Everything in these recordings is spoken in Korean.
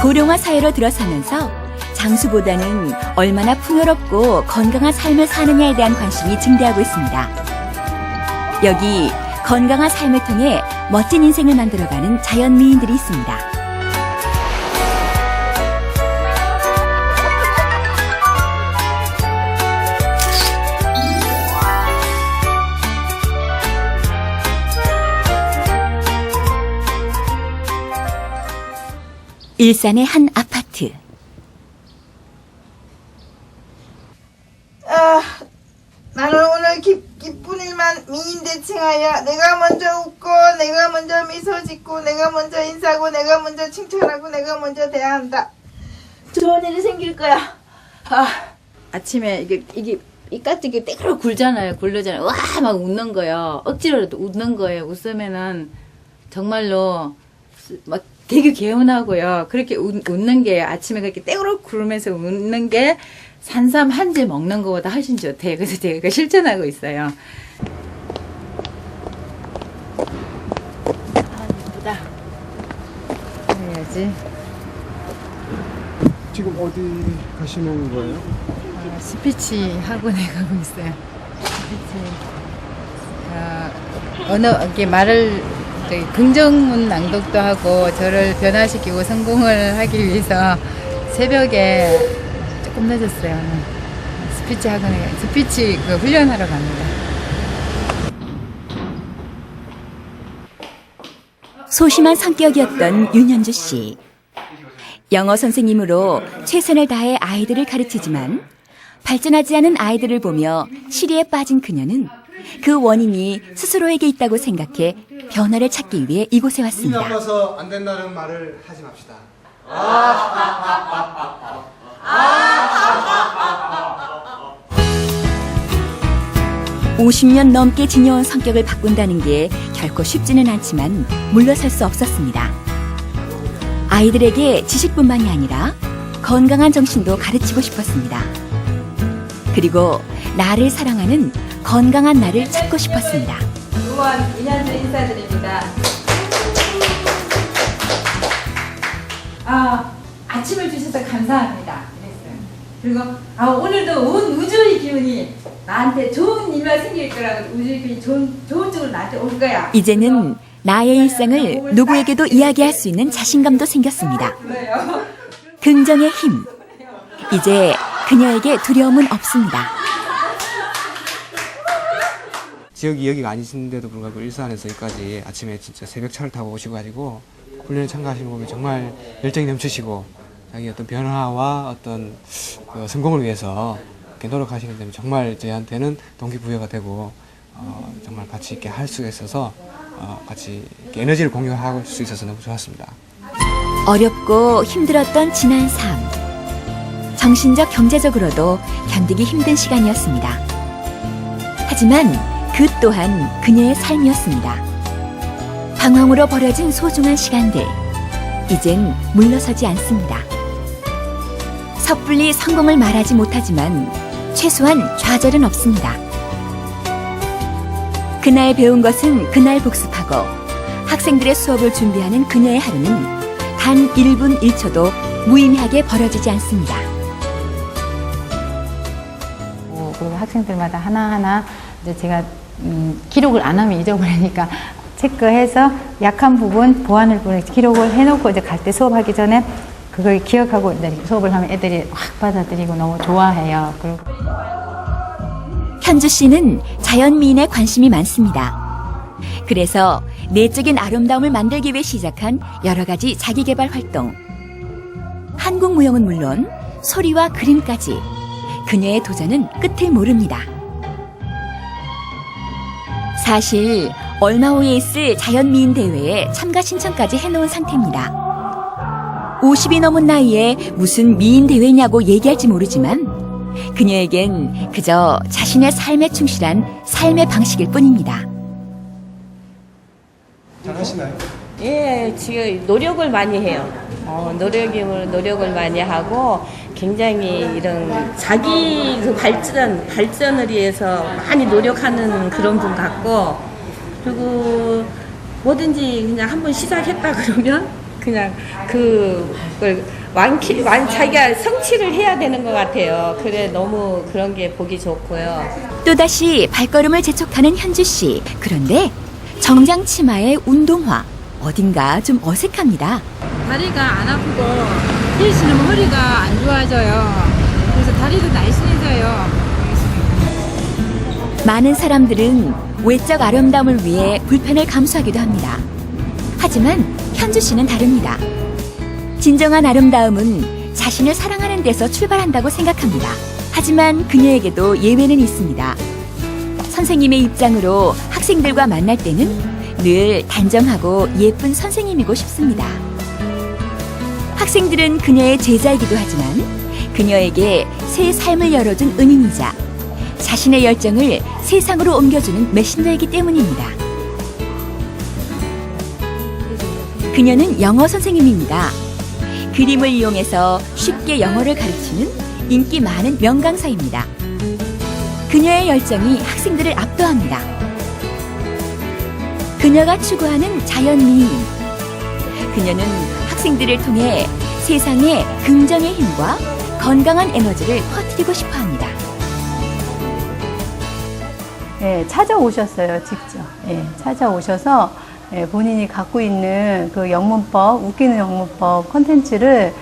고령화 사회로 들어서면서 장수보다는 얼마나 풍요롭고 건강한 삶을 사느냐에 대한 관심이 증대하고 있습니다. 여기 건강한 삶을 통해 멋진 인생을 만들어가는 자연미인들이 있습니다. 일산의 한 아파트. 나는 오늘 기쁜 일만 미인 대칭하여 내가 먼저 웃고 내가 먼저 미소 짓고 내가 먼저 인사하고 내가 먼저 칭찬하고 내가 먼저 대한다. 좋은 일이 생길 거야. 아침에 이게 이까지 떼그러 굴잖아요. 굴르잖아요. 와 막 웃는 거예요. 억지로라도 웃는 거예요. 웃으면은 정말로 막 되게 개운하고요. 그렇게 웃는 게 아침에 그렇게 떼그러 굴으면서 웃는 게 산삼 한 제 먹는 것보다 훨씬 좋대요. 그래서 제가 그거 실천하고 있어요. 예쁘다. 해야지. 지금 어디 가시는 거예요? 스피치 학원에 가고 있어요. 스피치. 언어게 말을 긍정문 낭독도 하고 저를 변화시키고 성공을 하기 위해서 새벽에 조금 늦었어요. 오늘. 스피치 학원에 스피치 훈련하러 갑니다. 소심한 성격이었던 윤현주 씨. 영어 선생님으로 최선을 다해 아이들을 가르치지만 발전하지 않은 아이들을 보며 시리에 빠진 그녀는 그 원인이 스스로에게 있다고 생각해 변화를 찾기 위해 이곳에 왔습니다. 눈이 나빠서 안 된다는 말을 하지 맙시다. 50년 넘게 지녀온 성격을 바꾼다는 게 결코 쉽지는 않지만 물러설 수 없었습니다. 아이들에게 지식뿐만이 아니라 건강한 정신도 가르치고 싶었습니다. 그리고 나를 사랑하는 건강한 나를 찾고 싶었습니다. 의원 이현주 인사드립니다. 아침을 주셔서 감사합니다. 그랬어요. 그리고 오늘도 온 우주의 기운이 나한테 좋은 일만 생길 거라고 우주의 기운이 좋은 쪽으로 나한테 올 거야. 이제는 나의 일상을 누구에게도 이야기할 수 있는 자신감도 생겼습니다. 긍정의 힘. 이제 그녀에게 두려움은 없습니다. 지역이 여기가 아니신데도 불구하고 일산에서 여기까지 아침에 진짜 새벽차를 타고 오시고 가지고 훈련에 참가하시는 거 보면 정말 열정이 넘치시고 자기 어떤 변화와 어떤 성공을 위해서 이렇게 노력하시기 때문에 정말 저희한테는 동기부여가 되고 정말 같이 이렇게 할 수 있어서 같이 이렇게 에너지를 공유할 수 있어서 너무 좋았습니다. 어렵고 힘들었던 지난 삶. 정신적 경제적으로도 견디기 힘든 시간이었습니다. 하지만 그 또한 그녀의 삶이었습니다. 방황으로 버려진 소중한 시간들. 이젠 물러서지 않습니다. 섣불리 성공을 말하지 못하지만 최소한 좌절은 없습니다. 그날 배운 것은 그날 복습하고 학생들의 수업을 준비하는 그녀의 하루는 단 1분 1초도 무의미하게 벌어지지 않습니다. 그리고 학생들마다 하나하나 이제 제가 기록을 안 하면 잊어버리니까 체크해서 약한 부분, 보완을 기록을 해놓고 이제 갈 때 수업하기 전에 그걸 기억하고 이제 수업을 하면 애들이 확 받아들이고 너무 좋아해요. 그리고 현주 씨는 자연미인에 관심이 많습니다. 그래서 내적인 아름다움을 만들기 위해 시작한 여러 가지 자기개발 활동. 한국 무용은 물론 소리와 그림까지 그녀의 도전은 끝을 모릅니다. 사실 얼마 후에 있을 자연미인 대회에 참가 신청까지 해놓은 상태입니다. 50이 넘은 나이에 무슨 미인 대회냐고 얘기할지 모르지만 그녀에겐 그저 자신의 삶에 충실한 삶의 방식일 뿐입니다. 잘 하시나요? 예, 지금 노력을 많이 해요. 노력을 많이 하고 굉장히 이런 자기 발전을 위해서 많이 노력하는 그런 분 같고, 그리고 뭐든지 그냥 한번 시작했다 그러면 그냥 그걸 자기가 성취를 해야 되는 것 같아요. 그래 너무 그런 게 보기 좋고요. 또다시 발걸음을 재촉하는 현주 씨. 그런데 정장 치마의 운동화. 어딘가 좀 어색합니다. 다리가 안 아프고 힐 신으면 허리가 안 좋아져요. 그래서 다리도 날씬해져요. 많은 사람들은 외적 아름다움을 위해 불편을 감수하기도 합니다. 하지만 현주 씨는 다릅니다. 진정한 아름다움은 자신을 사랑하는 데서 출발한다고 생각합니다. 하지만 그녀에게도 예외는 있습니다. 선생님의 입장으로 학생들과 만날 때는 늘 단정하고 예쁜 선생님이고 싶습니다. 학생들은 그녀의 제자이기도 하지만 그녀에게 새 삶을 열어준 은인이자 자신의 열정을 세상으로 옮겨주는 메신저이기 때문입니다. 그녀는 영어 선생님입니다. 그림을 이용해서 쉽게 영어를 가르치는 인기 많은 명강사입니다. 그녀의 열정이 학생들을 압도합니다. 그녀가 추구하는 자연미인. 그녀는 학생들을 통해 세상에 긍정의 힘과 건강한 에너지를 퍼뜨리고 싶어 합니다. 예, 찾아오셨어요, 직접. 예, 찾아오셔서 본인이 갖고 있는 그 영문법, 웃기는 영문법 콘텐츠를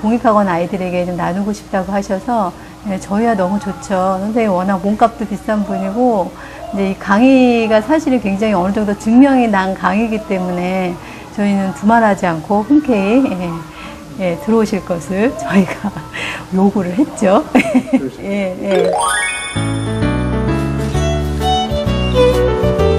공익학원 아이들에게 좀 나누고 싶다고 하셔서 저희야 너무 좋죠. 선생님 워낙 몸값도 비싼 분이고 이제 이 강의가 사실은 굉장히 어느 정도 증명이 난 강의이기 때문에 저희는 두말하지 않고 흔쾌히 들어오실 것을 저희가 요구를 했죠. 예.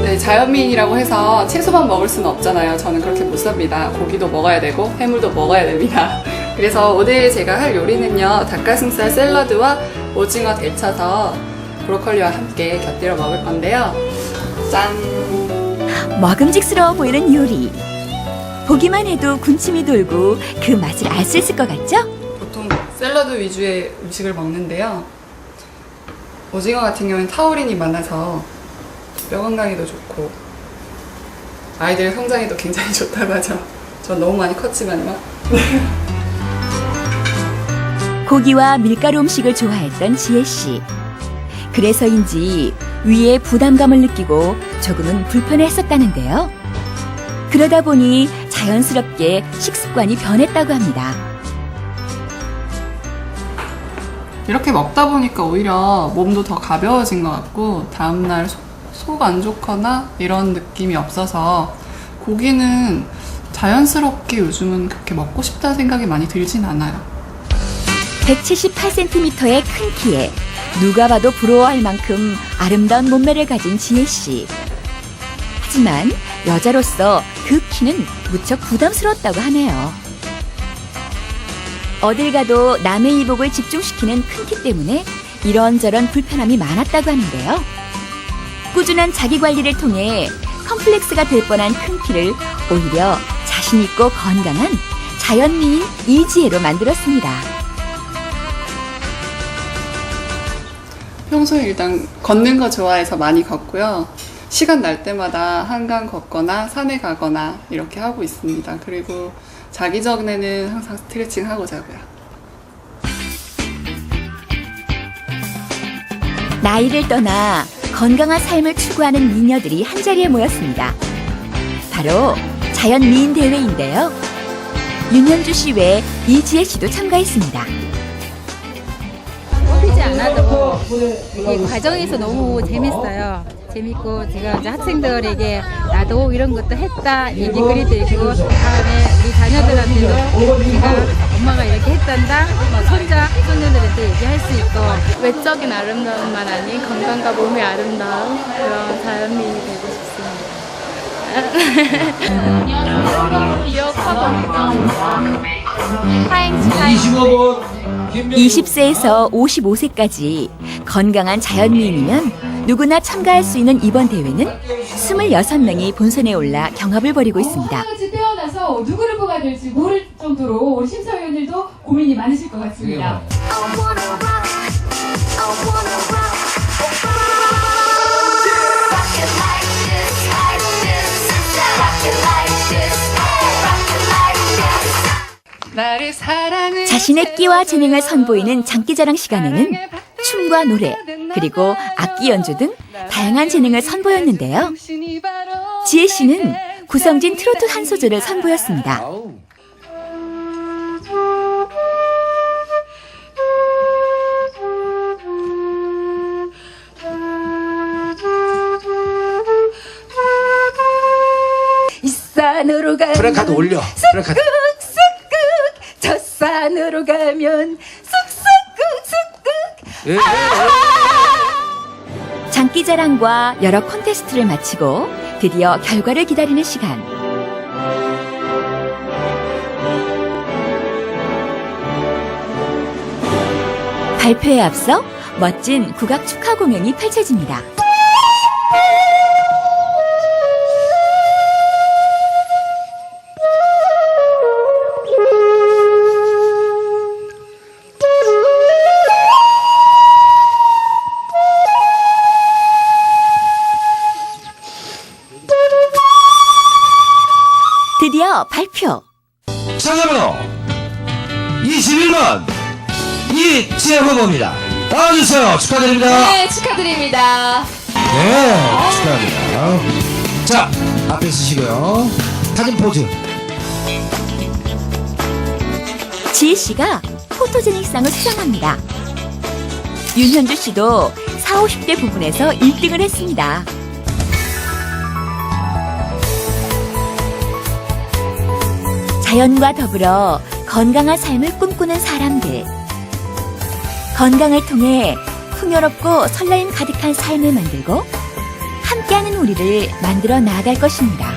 네, 자연미인이라고 해서 채소만 먹을 수는 없잖아요. 저는 그렇게 못 삽니다. 고기도 먹어야 되고 해물도 먹어야 됩니다. 그래서 오늘 제가 할 요리는요, 닭가슴살 샐러드와 오징어 데쳐서 브로콜리와 함께 곁들여 먹을 건데요. 짠! 먹음직스러워 보이는 요리. 보기만 해도 군침이 돌고 그 맛을 알 수 있을 것 같죠? 보통 샐러드 위주의 음식을 먹는데요. 오징어 같은 경우는 타우린이 많아서 뼈 건강에도 좋고 아이들 성장에도 굉장히 좋다고 하죠. 전 너무 많이 컸지만요. 고기와 밀가루 음식을 좋아했던 지혜씨. 그래서인지 위에 부담감을 느끼고 조금은 불편했었다는데요. 그러다 보니 자연스럽게 식습관이 변했다고 합니다. 이렇게 먹다 보니까 오히려 몸도 더 가벼워진 것 같고 다음날 속 안 좋거나 이런 느낌이 없어서 고기는 자연스럽게 요즘은 그렇게 먹고 싶다는 생각이 많이 들진 않아요. 178cm의 큰 키에 누가 봐도 부러워할 만큼 아름다운 몸매를 가진 지혜씨. 하지만 여자로서 그 키는 무척 부담스러웠다고 하네요. 어딜 가도 남의 이복을 집중시키는 큰 키 때문에 이런저런 불편함이 많았다고 하는데요. 꾸준한 자기관리를 통해 컴플렉스가 될 뻔한 큰 키를 오히려 자신있고 건강한 자연미인 이지혜로 만들었습니다. 평소에 일단 걷는 거 좋아해서 많이 걷고요. 시간 날 때마다 한강 걷거나 산에 가거나 이렇게 하고 있습니다. 그리고 자기 전에는 항상 스트레칭 하고 자고요. 나이를 떠나 건강한 삶을 추구하는 미녀들이 한자리에 모였습니다. 바로 자연미인 대회인데요. 윤현주 씨 외 이지혜 씨도 참가했습니다. 뽑히지 않아도 이 과정에서 너무 재밌어요. 재밌고 제가 이제 학생들에게 나도 이런 것도 했다 얘기거리 드리고 다음에 우리 자녀들한테도 우리가 엄마가 이렇게 했단다 손자 손녀들한테 얘기할 수 있고 외적인 아름다움만 아닌 건강과 몸의 아름다움 그런 자연미인이 되고 싶습니다. 네. 20세에서 55세까지 건강한 자연미인이면 누구나 참가할 수 있는 이번 대회는 26명이 본선에 올라 경합을 벌이고 있습니다. 태어나서 누구를 뽑아야 될지 모를 정도로 우리 심사위원들도 고민이 많으실 것 같습니다. 자신의 끼와 재능을 선보이는 장기자랑 시간에는 춤과 노래, 그리고 악기 연주 등 다양한 재능을 선보였는데요. 지혜 씨는 구성진 트로트 한 소절을 선보였습니다. 이 산으로 가면 프레카드 올려. 프레카드. 쑥쑥 저 산으로 가면 쑥쑥 예, 장기자랑과 여러 콘테스트를 마치고 드디어 결과를 기다리는 시간. 발표에 앞서 멋진 국악 축하 공연이 펼쳐집니다. 드디어 발표. 참가번호 21번 이지혜 후보입니다. 나와주세요. 축하드립니다. 네, 축하드립니다. 네, 축하합니다. 자, 앞에 서시고요. 사진 포즈. 지혜 씨가 포토제닉상을 수상합니다. 윤현주 씨도 40, 50대 부분에서 1등을 했습니다. 자연과 더불어 건강한 삶을 꿈꾸는 사람들. 건강을 통해 풍요롭고 설렘 가득한 삶을 만들고 함께하는 우리를 만들어 나아갈 것입니다.